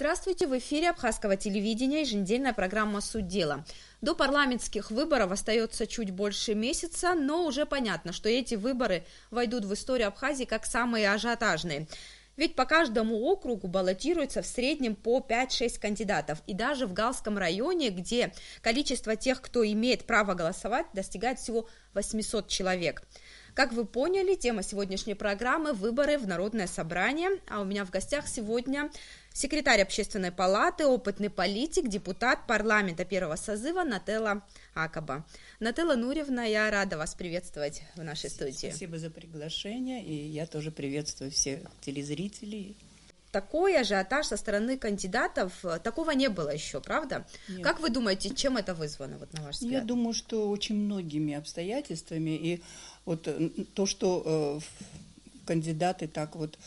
Здравствуйте, в эфире Абхазского телевидения еженедельная программа «Суть дела». До парламентских выборов остается чуть больше месяца, но уже понятно, что эти выборы войдут в историю Абхазии как самые ажиотажные. Ведь по каждому округу баллотируется в среднем по 5-6 кандидатов. И даже в Галском районе, где количество тех, кто имеет право голосовать, достигает всего 800 человек. Как вы поняли, тема сегодняшней программы – выборы в Народное собрание. А у меня в гостях сегодня секретарь Общественной палаты, опытный политик, депутат парламента первого созыва Нателла Акаба. Нателла Нурьевна, я рада вас приветствовать в нашей студии. Спасибо за приглашение, и я тоже приветствую всех телезрителей. Такой ажиотаж со стороны кандидатов, такого не было еще, правда? Нет. Как вы думаете, чем это вызвано, вот, на ваш взгляд? Я думаю, что очень многими обстоятельствами, и вот то, что кандидаты так вот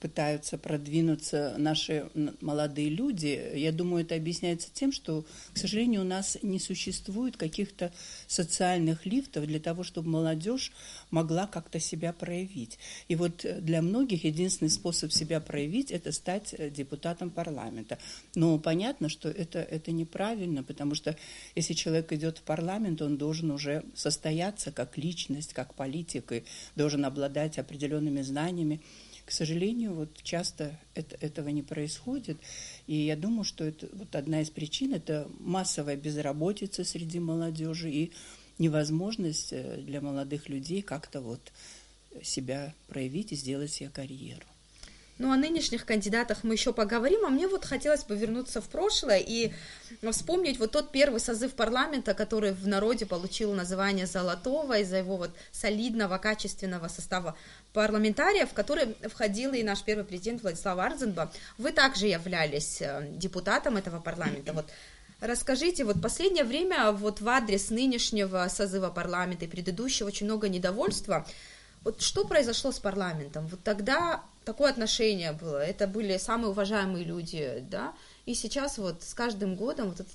пытаются продвинуться, наши молодые люди, я думаю, это объясняется тем, что, к сожалению, у нас не существует каких-то социальных лифтов для того, чтобы молодежь могла как-то себя проявить. И вот для многих единственный способ себя проявить – это стать депутатом парламента. Но понятно, что это неправильно, потому что если человек идет в парламент, он должен уже состояться как личность, как политик, и должен обладать определенными знаниями. К сожалению, вот часто этого не происходит, и я думаю, что это вот одна из причин – это массовая безработица среди молодежи и невозможность для молодых людей как-то вот себя проявить и сделать себе карьеру. Ну, о нынешних кандидатах мы еще поговорим, а мне вот хотелось бы вернуться в прошлое и вспомнить вот тот первый созыв парламента, который в народе получил название «Золотого» из-за его вот солидного, качественного состава парламентариев, в который входил и наш первый президент Владислав Арзенба. Вы также являлись депутатом этого парламента. Вот расскажите, вот последнее время вот в адрес нынешнего созыва парламента и предыдущего очень много недовольства. Вот что произошло с парламентом? Вот тогда такое отношение было, это были самые уважаемые люди, да, и сейчас вот с каждым годом вот это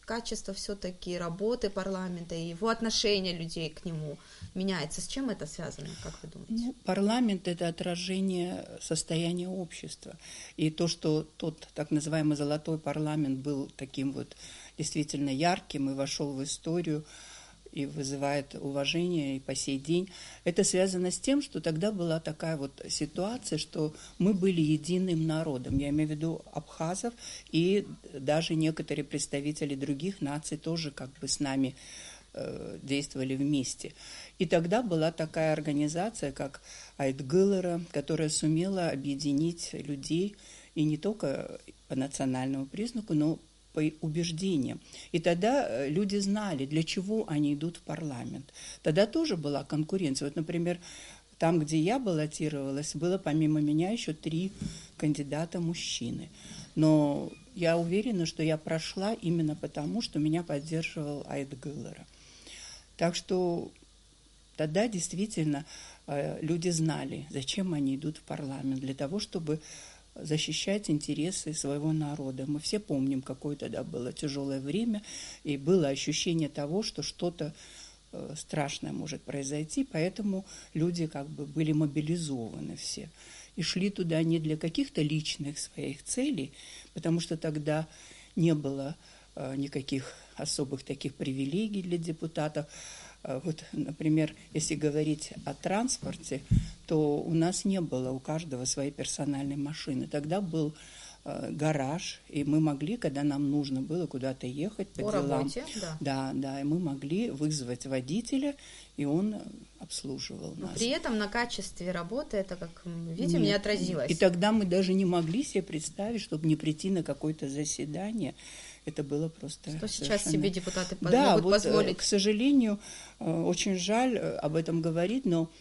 качество все-таки работы парламента и его отношение людей к нему меняется. С чем это связано, как вы думаете? Ну, парламент – это отражение состояния общества. И то, что тот так называемый золотой парламент был таким вот действительно ярким и вошел в историю, и вызывает уважение и по сей день. Это связано с тем, что тогда была такая вот ситуация, что мы были единым народом. Я имею в виду абхазов, и даже некоторые представители других наций тоже как бы с нами действовали вместе. И тогда была такая организация, как Айтгылыра, которая сумела объединить людей, и не только по национальному признаку, но по убеждениям. И тогда люди знали, для чего они идут в парламент. Тогда тоже была конкуренция. Вот, например, там, где я баллотировалась, было помимо меня еще 3 кандидата мужчины. Но я уверена, что я прошла именно потому, что меня поддерживал Айтгылыра. Так что тогда действительно люди знали, зачем они идут в парламент. Для того, чтобы защищать интересы своего народа. Мы все помним, какое тогда было тяжелое время, и было ощущение того, что что-то страшное может произойти, поэтому люди как бы были мобилизованы все. И шли туда не для каких-то личных своих целей, потому что тогда не было никаких особых таких привилегий для депутатов. Вот, например, если говорить о транспорте, то у нас не было у каждого своей персональной машины. Тогда был гараж, и мы могли, когда нам нужно было куда-то ехать по делам, работе, да. Да, и мы могли вызвать водителя, и он обслуживал нас. Но при этом на качестве работы это, как видите, не отразилось. И тогда мы даже не могли себе представить, чтобы не прийти на какое-то заседание. Это было просто что совершенно... сейчас себе депутаты могут позволить. К сожалению, очень жаль об этом говорить, но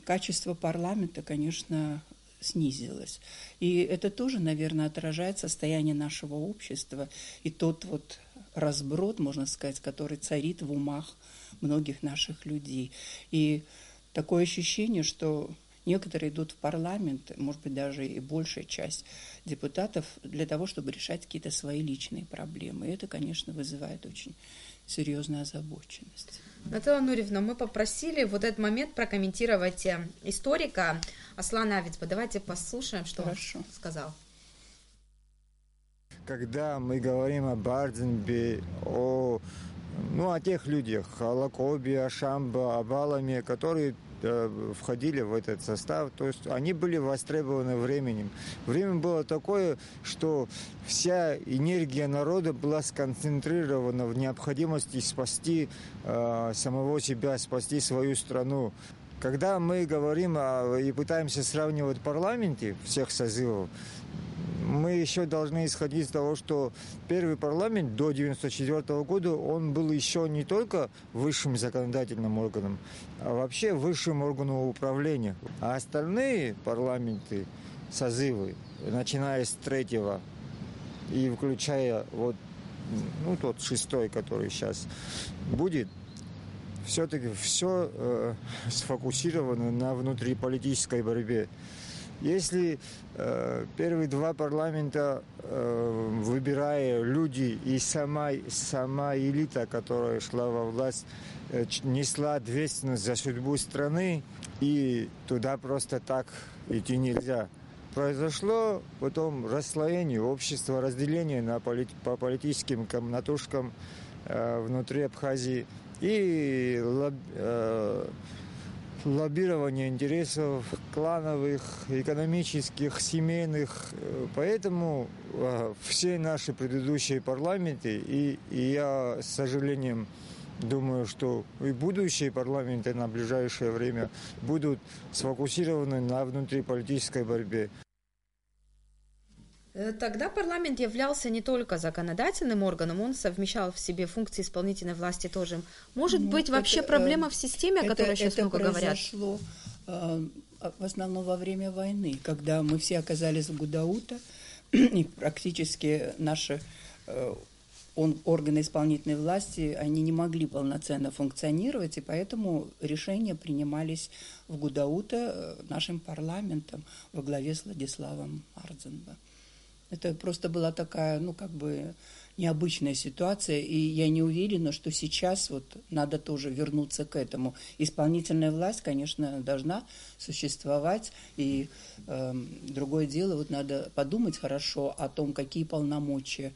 качество парламента, конечно, снизилось. И это тоже, наверное, отражает состояние нашего общества и тот вот разброд, можно сказать, который царит в умах многих наших людей. И такое ощущение, что некоторые идут в парламент, может быть, даже и большая часть депутатов, для того, чтобы решать какие-то свои личные проблемы. И это, конечно, вызывает очень серьезную озабоченность. Нателла Нурьевна, мы попросили вот этот момент прокомментировать историка Аслана Авицба. Давайте послушаем, что он сказал. когда мы говорим об Ардзинбе, о тех людях, о Лакобе, о Шамбо, о Баламе, которые входили в этот состав, то есть они были востребованы временем. Время было такое, что вся энергия народа была сконцентрирована в необходимости спасти самого себя, спасти свою страну. Когда мы говорим и пытаемся сравнивать парламенты всех созывов, мы еще должны исходить из того, что первый парламент до 1994 года, он был еще не только высшим законодательным органом, а вообще высшим органом управления. А остальные парламенты, созывы, начиная с третьего и включая тот шестой, который сейчас будет, все-таки все сфокусировано на внутриполитической борьбе. Если первые два парламента, выбирая люди, и сама элита, которая шла во власть, несла ответственность за судьбу страны, и туда просто так идти нельзя. Произошло потом расслоение общества, разделение по политическим комнатушкам внутри Абхазии и лоббирование интересов клановых, экономических, семейных. Поэтому все наши предыдущие парламенты, и я с сожалением думаю, что и будущие парламенты на ближайшее время будут сфокусированы на внутриполитической борьбе. Тогда парламент являлся не только законодательным органом, он совмещал в себе функции исполнительной власти тоже. Может быть, вообще проблема в системе, о которой сейчас много говорят? Это произошло в основном во время войны, когда мы все оказались в Гудаута, и практически наши органы исполнительной власти, они не могли полноценно функционировать, и поэтому решения принимались в Гудаута нашим парламентом во главе с Владиславом Ардзинбе. Это просто была такая, необычная ситуация, и я не уверена, что сейчас надо тоже вернуться к этому. Исполнительная власть, конечно, должна существовать, и другое дело, надо подумать хорошо о том, какие полномочия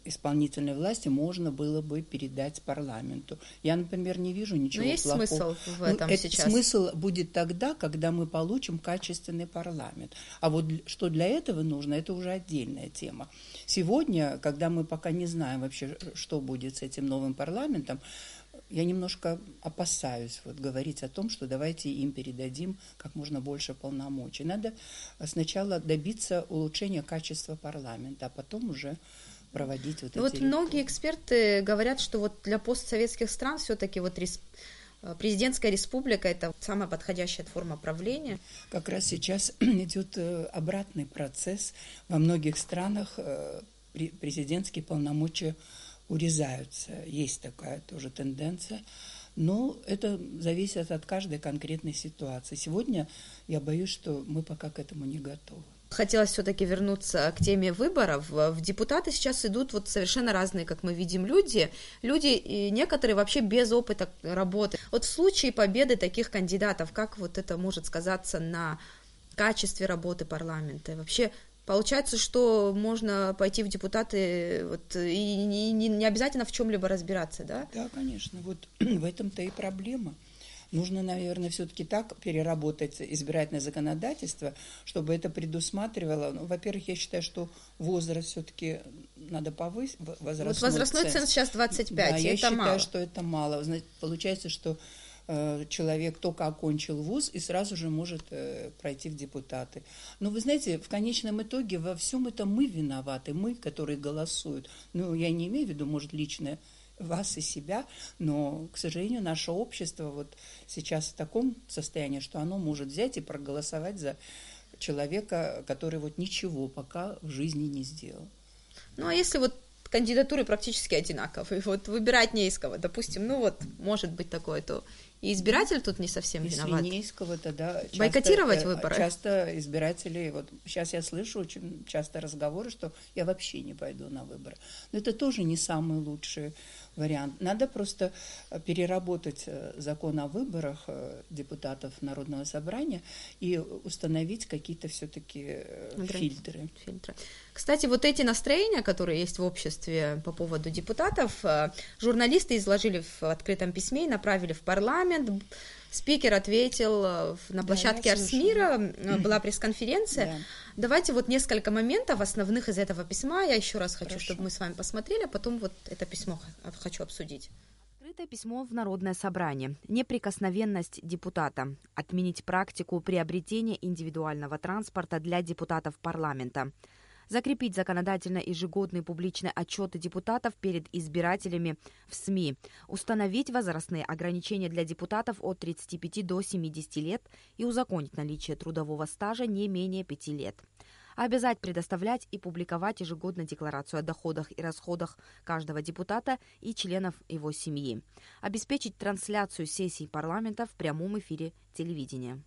исполнительной власти можно было бы передать парламенту. Я, например, не вижу ничего плохого. Но есть смысл в этом сейчас? Смысл будет тогда, когда мы получим качественный парламент. А что для этого нужно, это уже отдельная тема. Сегодня, когда мы пока не знаем вообще, что будет с этим новым парламентом, я немножко опасаюсь говорить о том, что давайте им передадим как можно больше полномочий. Надо сначала добиться улучшения качества парламента, а потом уже проводить эти реформы. Многие эксперты говорят, что для постсоветских стран все-таки президентская республика – это самая подходящая форма правления. Как раз сейчас идет обратный процесс. Во многих странах президентские полномочия урезаются. Есть такая тоже тенденция. Но это зависит от каждой конкретной ситуации. Сегодня я боюсь, что мы пока к этому не готовы. Хотелось все-таки вернуться к теме выборов. В депутаты сейчас идут совершенно разные, как мы видим, люди, и некоторые вообще без опыта работы. В случае победы таких кандидатов, как это может сказаться на качестве работы парламента? Вообще получается, что можно пойти в депутаты и не обязательно в чем-либо разбираться, да? Да, конечно. В этом-то и проблема. Нужно, наверное, все-таки так переработать избирательное законодательство, чтобы это предусматривало. Во-первых, я считаю, что возраст все-таки надо повысить. Возрастной ценз сейчас 25, да, и я это считаю, мало. что это мало. Получается, что человек только окончил вуз и сразу же может пройти в депутаты. Но вы знаете, в конечном итоге во всем этом мы виноваты, мы, которые голосуют. Я не имею в виду, может, личное вас и себя, но, к сожалению, наше общество сейчас в таком состоянии, что оно может взять и проголосовать за человека, который ничего пока в жизни не сделал. А если кандидатуры практически одинаковые, выбирать не из кого, допустим, может быть такое, то и избиратель тут не совсем виноват. Если не из кого, тогда бойкотировать выборы. Часто избиратели, сейчас я слышу очень часто разговоры, что я вообще не пойду на выборы. Но это тоже не самый лучший вариант. Надо просто переработать закон о выборах депутатов Народного собрания и установить какие-то все-таки фильтры. Кстати, вот эти настроения, которые есть в обществе по поводу депутатов, журналисты изложили в открытом письме и направили в парламент. Спикер ответил на площадке Арсмира, была пресс-конференция. Да. Давайте вот несколько моментов основных из этого письма. Я еще раз хочу, чтобы мы с вами посмотрели, а потом вот это письмо хочу обсудить. Открытое письмо в Народное собрание. Неприкосновенность депутата. Отменить практику приобретения индивидуального транспорта для депутатов парламента. Закрепить законодательно ежегодные публичные отчеты депутатов перед избирателями в СМИ, установить возрастные ограничения для депутатов от 35 до 70 лет и узаконить наличие трудового стажа не менее 5 лет. Обязать предоставлять и публиковать ежегодно декларацию о доходах и расходах каждого депутата и членов его семьи. Обеспечить трансляцию сессий парламента в прямом эфире телевидения.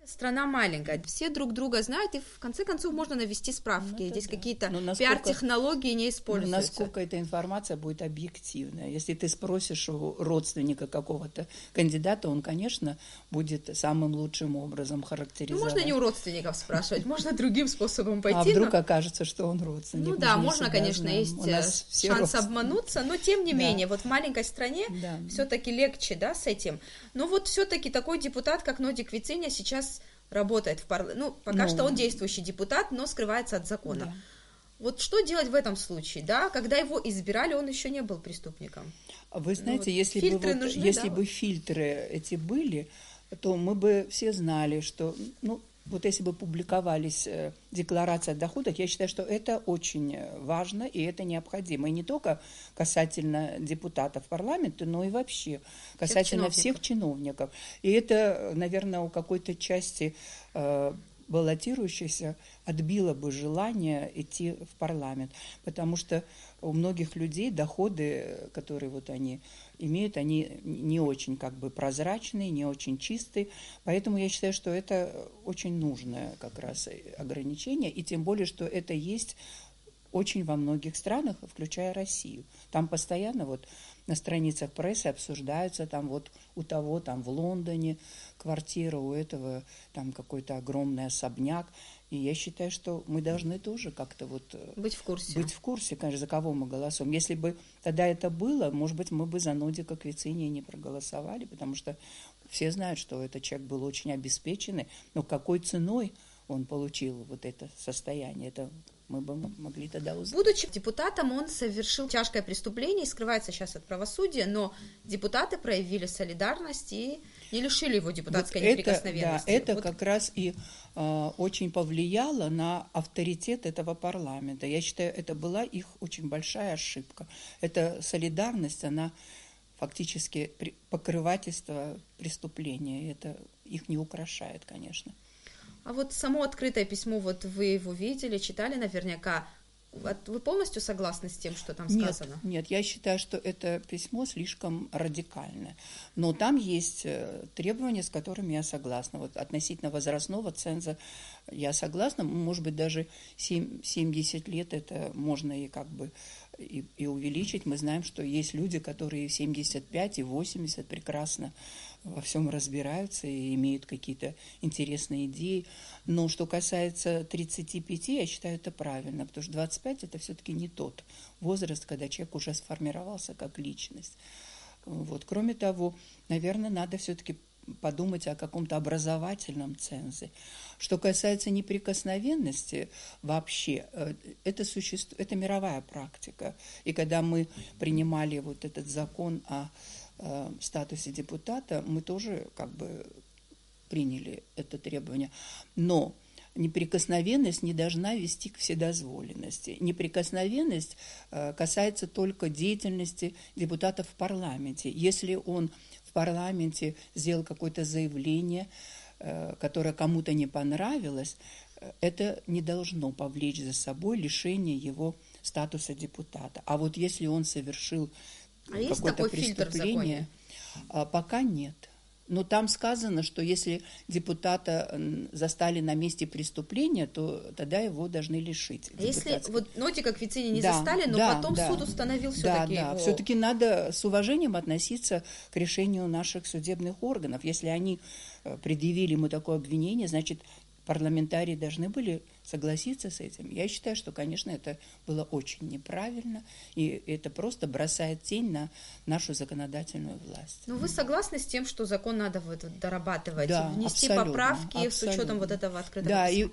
Страна маленькая, все друг друга знают, и в конце концов можно навести справки. Здесь какие-то пиар-технологии не используются. Насколько эта информация будет объективная? Если ты спросишь у родственника какого-то кандидата, он, конечно, будет самым лучшим образом характеризовать. Можно не у родственников спрашивать, можно другим способом пойти. А вдруг окажется, что он родственник? Ну да, можно, конечно, есть шанс обмануться, но тем не менее, вот в маленькой стране все-таки легче, да, с этим. Но вот все-таки такой депутат, как Нодик Вициня, сейчас работает в парламенте. Ну, пока что он действующий депутат, но скрывается от закона. Да. Вот что делать в этом случае, да? Когда его избирали, он еще не был преступником. Вы знаете, если бы фильтры эти были, то мы бы все знали, что, вот если бы публиковались декларации о доходах, я считаю, что это очень важно и это необходимо. И не только касательно депутатов парламента, но и вообще касательно всех чиновников. И это, наверное, у какой-то части баллотирующихся отбило бы желание идти в парламент. Потому что у многих людей доходы, которые вот они имеют, они не очень прозрачные, не очень чистые. Поэтому я считаю, что это очень нужное как раз ограничение. И тем более, что это есть очень во многих странах, включая Россию. Там постоянно вот на страницах прессы обсуждаются, там вот у того там в Лондоне квартира, у этого там какой-то огромный особняк. И я считаю, что мы должны тоже как-то вот быть в курсе, конечно, за кого мы голосуем. Если бы тогда это было, может быть, мы бы за Нодика Квициния не проголосовали, потому что все знают, что этот человек был очень обеспеченный, но какой ценой он получил вот это состояние, это мы бы могли тогда узнать. Будучи депутатом, он совершил тяжкое преступление и скрывается сейчас от правосудия, но депутаты проявили солидарность и не лишили его депутатской неприкосновенности. Это как раз и очень повлияло на авторитет этого парламента. Я считаю, это была их очень большая ошибка. Эта солидарность, она фактически покрывательство преступления. Это их не украшает, конечно. А вот само открытое письмо, вот вы его видели, читали наверняка. Вы полностью согласны с тем, что там сказано? Нет, я считаю, что это письмо слишком радикальное. Но там есть требования, с которыми я согласна. Вот относительно возрастного ценза я согласна. Может быть, даже 70 лет это можно и увеличить. Мы знаем, что есть люди, которые 75 и 80 прекрасно во всем разбираются и имеют какие-то интересные идеи. Но что касается 35, я считаю, это правильно, потому что 25 – это все-таки не тот возраст, когда человек уже сформировался как личность. Вот. Кроме того, наверное, надо все-таки подумать о каком-то образовательном цензе. Что касается неприкосновенности вообще, это мировая практика. И когда мы принимали вот этот закон о статусе депутата, мы тоже приняли это требование. Но неприкосновенность не должна вести к вседозволенности. Неприкосновенность касается только деятельности депутата в парламенте. Если он в парламенте сделал какое-то заявление, которое кому-то не понравилось, это не должно повлечь за собой лишение его статуса депутата. А вот если он совершил какое-то преступление, пока нет. Но там сказано, что если депутата застали на месте преступления, то тогда его должны лишить. Если вот Нотика Квицини не да, застали, но да, потом да, суд установил все-таки да, его... все-таки надо с уважением относиться к решению наших судебных органов. Если они предъявили ему такое обвинение, значит, парламентарии должны были согласиться с этим. Я считаю, что, конечно, это было очень неправильно, и это просто бросает тень на нашу законодательную власть. Ну, вы согласны с тем, что закон надо вот дорабатывать, да, внести поправки с учетом вот этого открытого письма?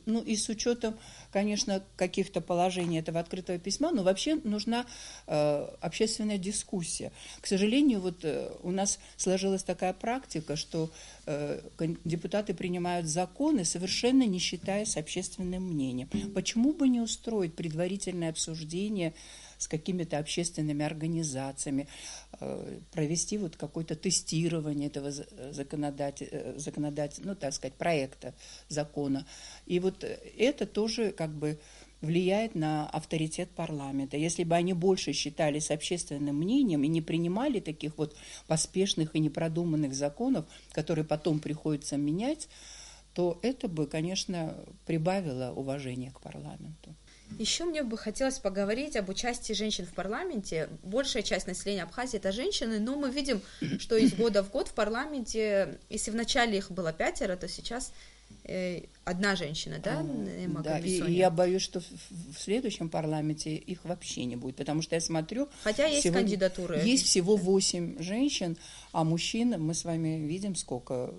Да, и с учетом, конечно, каких-то положений этого открытого письма, но вообще нужна общественная дискуссия. К сожалению, вот у нас сложилась такая практика, что депутаты принимают законы, совершенно не считаясь общественным мнением. Почему бы не устроить предварительное обсуждение с какими-то общественными организациями, провести вот какое-то тестирование этого ну, так сказать, проекта закона. И вот это тоже как бы влияет на авторитет парламента. Если бы они больше считались общественным мнением и не принимали таких вот поспешных и непродуманных законов, которые потом приходится менять, то это бы, конечно, прибавило уважения к парламенту. Еще мне бы хотелось поговорить об участии женщин в парламенте. Большая часть населения Абхазии – это женщины, но мы видим, что из года в год в парламенте, если вначале их было 5, то сейчас одна женщина, да? Да, и я боюсь, что в следующем парламенте их вообще не будет, потому что я смотрю... Хотя есть кандидатуры. Есть всего 8 женщин, а мужчин мы с вами видим сколько...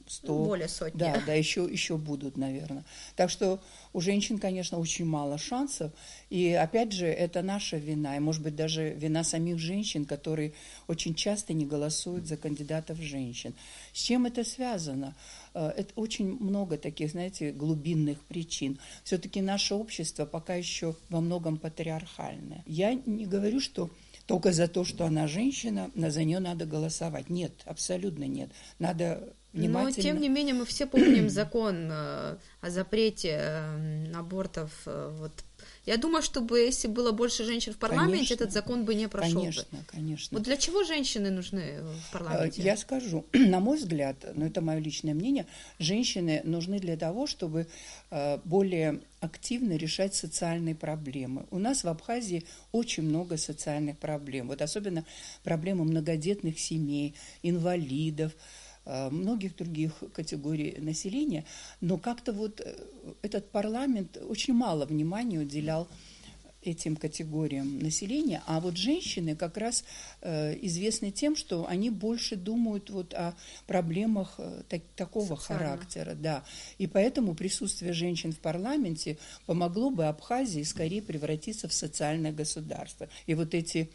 100, более сотни. Да, еще будут, наверное. Так что у женщин, конечно, очень мало шансов. И, опять же, это наша вина, и, может быть, даже вина самих женщин, которые очень часто не голосуют за кандидатов женщин. С чем это связано? Это очень много таких, знаете, глубинных причин. Все-таки наше общество пока еще во многом патриархальное. Я не говорю, что только за то, что она женщина, за нее надо голосовать. Нет, абсолютно нет. Надо... Но, тем не менее, мы все помним закон о запрете абортов. Вот. Я думаю, чтобы если было больше женщин в парламенте, конечно, этот закон бы не прошел. Конечно. Вот для чего женщины нужны в парламенте? Я скажу, на мой взгляд, но это мое личное мнение, женщины нужны для того, чтобы более активно решать социальные проблемы. У нас в Абхазии очень много социальных проблем. Вот особенно проблемы многодетных семей, инвалидов, многих других категорий населения, но как-то вот этот парламент очень мало внимания уделял этим категориям населения, а вот женщины как раз известны тем, что они больше думают вот о проблемах такого характера, да, и поэтому присутствие женщин в парламенте помогло бы Абхазии скорее превратиться в социальное государство. И вот эти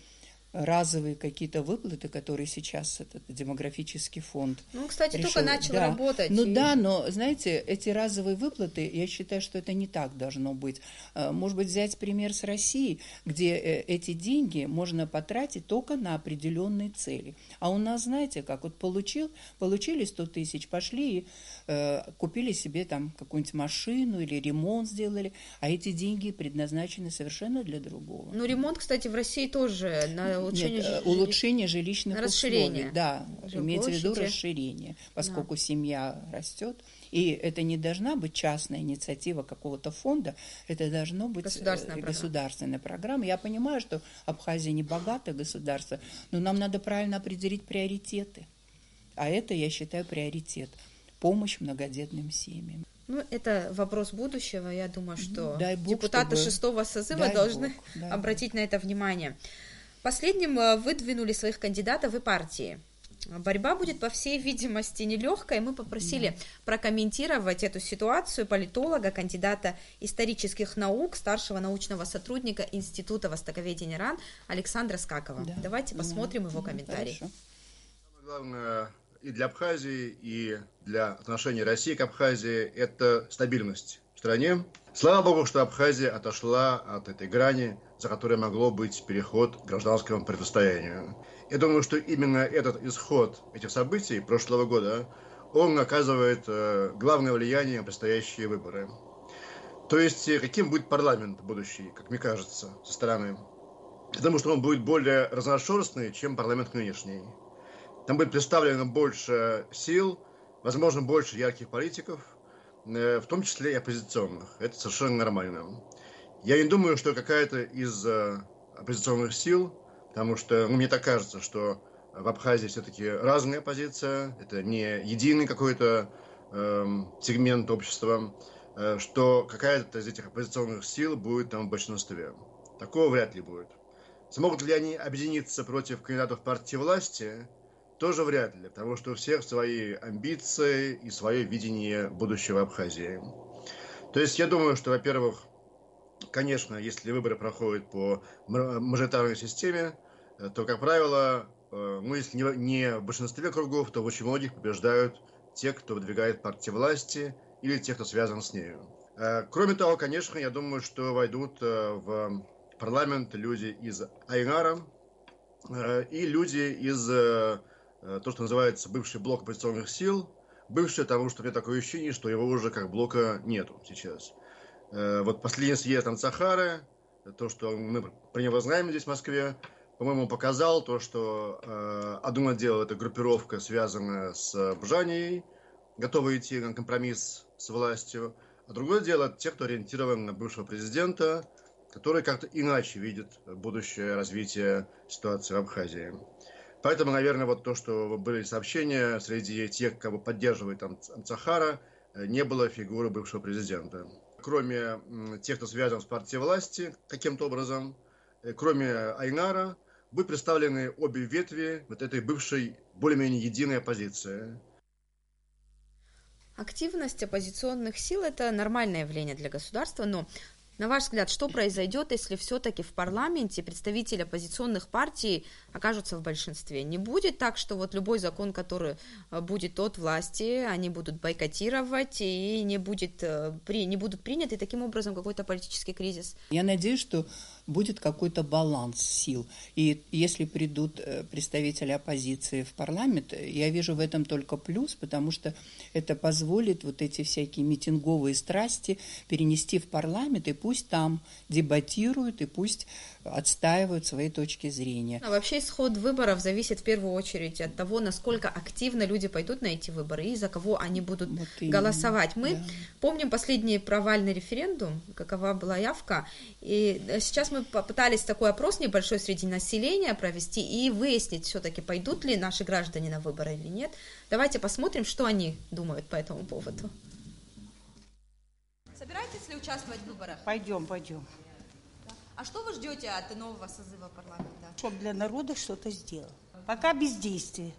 разовые какие-то выплаты, которые сейчас этот демографический фонд кстати, решил. Только начал работать. Но, знаете, эти разовые выплаты, я считаю, что это не так должно быть. Может быть, взять пример с России, где эти деньги можно потратить только на определенные цели. А у нас, знаете, как вот получили 100 тысяч, пошли и купили себе там какую-нибудь машину или ремонт сделали, а эти деньги предназначены совершенно для другого. Ремонт, кстати, в России тоже на улучшение жилищных условий. Да, имеется в виду площади. Расширение, поскольку семья растет. И это не должна быть частная инициатива какого-то фонда, это должно быть государственная программа. Я понимаю, что Абхазия не богатое государство, но нам надо правильно определить приоритеты. А это, я считаю, приоритет. Помощь многодетным семьям. Это вопрос будущего. Я думаю, что депутаты 6-го созыва должны обратить на это внимание. Последним выдвинули своих кандидатов и партии. Борьба будет, по всей видимости, нелегкой. Мы попросили прокомментировать эту ситуацию политолога, кандидата исторических наук, старшего научного сотрудника Института востоковедения РАН Александра Скакова. Давайте посмотрим его комментарий. Самое главное и для Абхазии, и для отношений России к Абхазии – это стабильность в стране. Слава Богу, что Абхазия отошла от этой грани, за которой могло быть переход к гражданскому противостоянию. Я думаю, что именно этот исход этих событий прошлого года, он оказывает главное влияние на предстоящие выборы. То есть, каким будет парламент будущий, как мне кажется, со стороны. Я думаю, что он будет более разношерстный, чем парламент нынешний. там будет представлено больше сил, возможно, больше ярких политиков, в том числе и оппозиционных. Это совершенно нормально. Я не думаю, что какая-то из оппозиционных сил, потому что мне так кажется, что в Абхазии все-таки разная оппозиция, это не единый какой-то сегмент общества, что какая-то из этих оппозиционных сил будет там в большинстве. Такого вряд ли будет. Смогут ли они объединиться против кандидатов партии власти? Тоже вряд ли, потому что у всех свои амбиции и свое видение будущего Абхазии. То есть я думаю, что, во-первых, конечно, если выборы проходят по мажоритарной системе, то, как правило, если не в большинстве кругов, то в очень многих побеждают те, кто выдвигает партию власти или те, кто связан с нею. Кроме того, конечно, я думаю, что войдут в парламент люди из Айнара и люди из то, что называется бывший блок оппозиционных сил. Бывший, потому что у меня такое ощущение, что его уже как блока нету сейчас. Вот последний съезд Амцахары, то, что мы про него знаем здесь в Москве, по-моему, показал то, что одно дело это группировка, связанная с Бжанией, готовы идти на компромисс с властью, а другое дело те, кто ориентирован на бывшего президента, который как-то иначе видит будущее развитие ситуации в Абхазии. Поэтому, наверное, вот то, что были сообщения среди тех, кого поддерживает Амцахара, не было фигуры бывшего президента. Кроме тех, кто связан с партией власти каким-то образом, кроме Айнара, будут представлены обе ветви вот этой бывшей более-менее единой оппозиции. Активность оппозиционных сил – это нормальное явление для государства, но, на ваш взгляд, что произойдет, если все-таки в парламенте представители оппозиционных партий окажутся в большинстве? Не будет так, что вот любой закон, который будет от власти, они будут бойкотировать и не будут приняты, и таким образом какой-то политический кризис? Я надеюсь, что будет какой-то баланс сил. И если придут представители оппозиции в парламент, я вижу в этом только плюс, потому что это позволит вот эти всякие митинговые страсти перенести в парламент, и пусть там дебатируют, и пусть отстаивают свои точки зрения. А вообще исход выборов зависит в первую очередь от того, насколько активно люди пойдут на эти выборы и за кого они будут голосовать. Мы помним последний провальный референдум, какова была явка, и сейчас мы попытались такой опрос небольшой среди населения провести и выяснить все-таки, пойдут ли наши граждане на выборы или нет. Давайте посмотрим, что они думают по этому поводу. Собираетесь ли участвовать в выборах? Пойдем. А что вы ждете от нового созыва парламента? Чтобы для народа что-то сделал. Пока бездействие.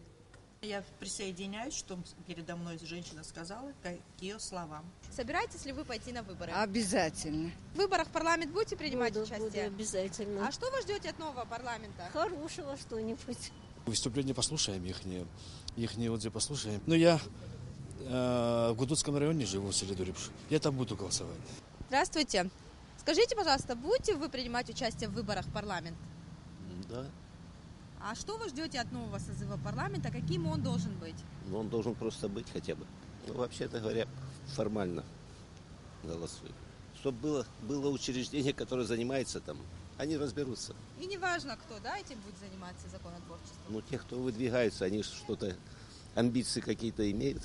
Я присоединяюсь, что передо мной женщина сказала, к ее словам. Собираетесь ли вы пойти на выборы? Обязательно. В выборах в парламент будете принимать участие? Буду обязательно. А что вы ждете от нового парламента? Хорошего что-нибудь. Выступления послушаем, их отзывы послушаем. Но я в Гудутском районе живу, в селе Дурипш. Я там буду голосовать. Здравствуйте. Скажите, пожалуйста, будете вы принимать участие в выборах в парламент? Да. А что вы ждете от нового созыва парламента? Каким он должен быть? Он должен просто быть хотя бы. Ну, вообще-то говоря, формально голосуем. Чтобы было учреждение, которое занимается там, они разберутся. И не важно, кто, да, этим будет заниматься законотворчеством? Ну, те, кто выдвигаются, они что-то, амбиции какие-то имеют.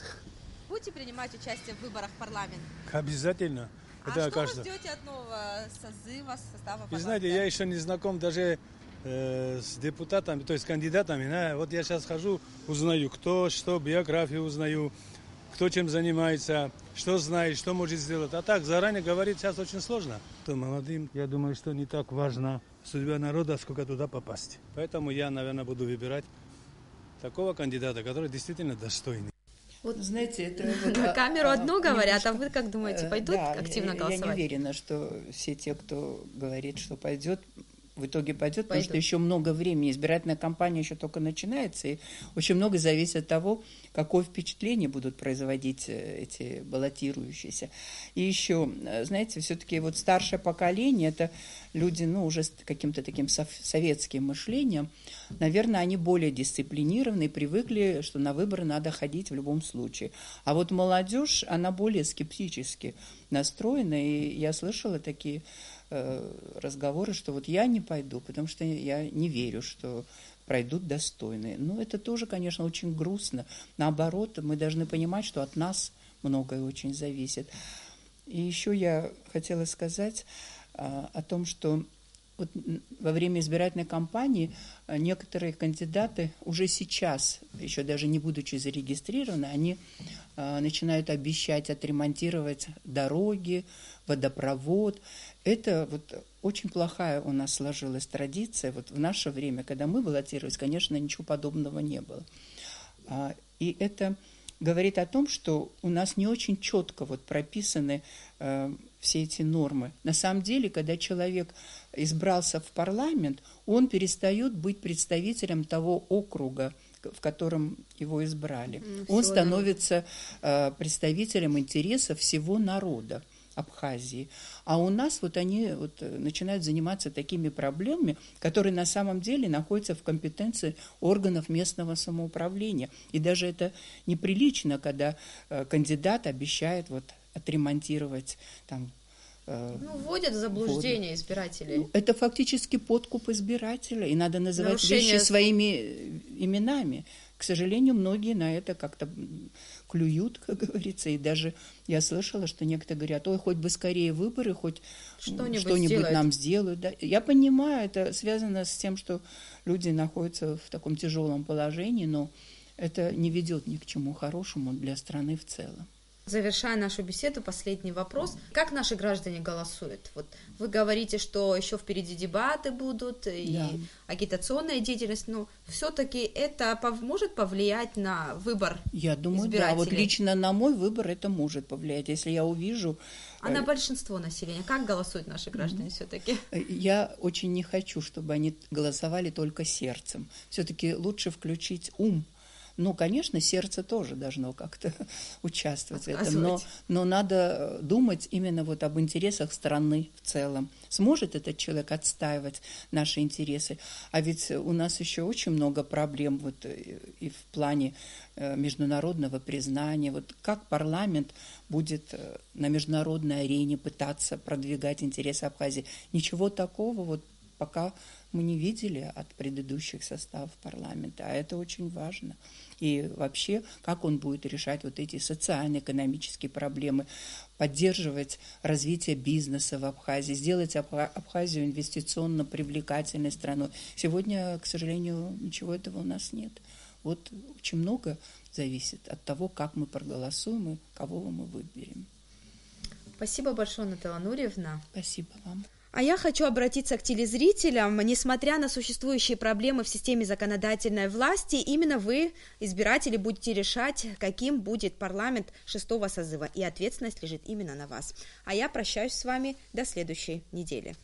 Будете принимать участие в выборах в парламент? Обязательно. А что вы ждете от нового состава парламента? Вы знаете, я еще не знаком даже с депутатами, то есть кандидатами. Да? Вот я сейчас хожу, узнаю, кто что, биографию узнаю, кто чем занимается, что знает, что может сделать. А так, заранее говорить сейчас очень сложно. То молодым, я думаю, что не так важна судьба народа, сколько туда попасть. Поэтому я, наверное, буду выбирать такого кандидата, который действительно достойный. Вот, знаете, это на камеру одно говорят, а вы как думаете, пойдут активно голосовать? Я не уверена, что все те, кто говорит, что пойдет, в итоге пойдет, потому что еще много времени. Избирательная кампания еще только начинается, и очень много зависит от того, какое впечатление будут производить эти баллотирующиеся. И еще, знаете, все-таки вот старшее поколение, это люди, уже с каким-то таким советским мышлением, наверное, они более дисциплинированы, привыкли, что на выборы надо ходить в любом случае. А вот молодежь, она более скептически настроена, и я слышала такие разговоры, что вот я не пойду, потому что я не верю, что пройдут достойные. Но это тоже, конечно, очень грустно. Наоборот, мы должны понимать, что от нас многое очень зависит. И еще я хотела сказать о том, что вот во время избирательной кампании некоторые кандидаты уже сейчас, еще даже не будучи зарегистрированы, они начинают обещать отремонтировать дороги, водопровод. Это вот очень плохая у нас сложилась традиция. Вот в наше время, когда мы баллотировались, конечно, ничего подобного не было. И это говорит о том, что у нас не очень четко вот прописаны все эти нормы. На самом деле, когда человек избрался в парламент, он перестает быть представителем того округа, в котором его избрали. Он становится представителем интересов всего народа Абхазии. А у нас вот они вот начинают заниматься такими проблемами, которые на самом деле находятся в компетенции органов местного самоуправления. И даже это неприлично, когда кандидат обещает вот отремонтировать там. Вводят в заблуждение избирателей. Это фактически подкуп избирателя, и надо называть вещи своими именами. К сожалению, многие на это как-то клюют, как говорится, и даже я слышала, что некоторые говорят: ой, хоть бы скорее выборы, хоть что-нибудь нам сделают. Да. Я понимаю, это связано с тем, что люди находятся в таком тяжелом положении, но это не ведет ни к чему хорошему для страны в целом. Завершая нашу беседу, последний вопрос. Как наши граждане голосуют? Вот вы говорите, что еще впереди дебаты будут и агитационная деятельность, но все-таки это может повлиять на выбор избирателей? Я думаю, да. Вот лично на мой выбор это может повлиять, если я увижу. А на большинство населения как голосуют наши граждане все-таки? Я очень не хочу, чтобы они голосовали только сердцем. Все-таки лучше включить ум. Ну, конечно, сердце тоже должно как-то участвовать в этом, но надо думать именно вот об интересах страны в целом. Сможет этот человек отстаивать наши интересы? А ведь у нас еще очень много проблем вот и в плане международного признания. Вот как парламент будет на международной арене пытаться продвигать интересы Абхазии? Ничего такого вот пока мы не видели от предыдущих составов парламента, а это очень важно. И вообще, как он будет решать вот эти социально-экономические проблемы, поддерживать развитие бизнеса в Абхазии, сделать Абхазию инвестиционно привлекательной страной. Сегодня, к сожалению, ничего этого у нас нет. Вот очень много зависит от того, как мы проголосуем и кого мы выберем. Спасибо большое, Наталья Нуриевна. Спасибо вам. А я хочу обратиться к телезрителям. Несмотря на существующие проблемы в системе законодательной власти, именно вы, избиратели, будете решать, каким будет парламент 6-го созыва, и ответственность лежит именно на вас. А я прощаюсь с вами до следующей недели.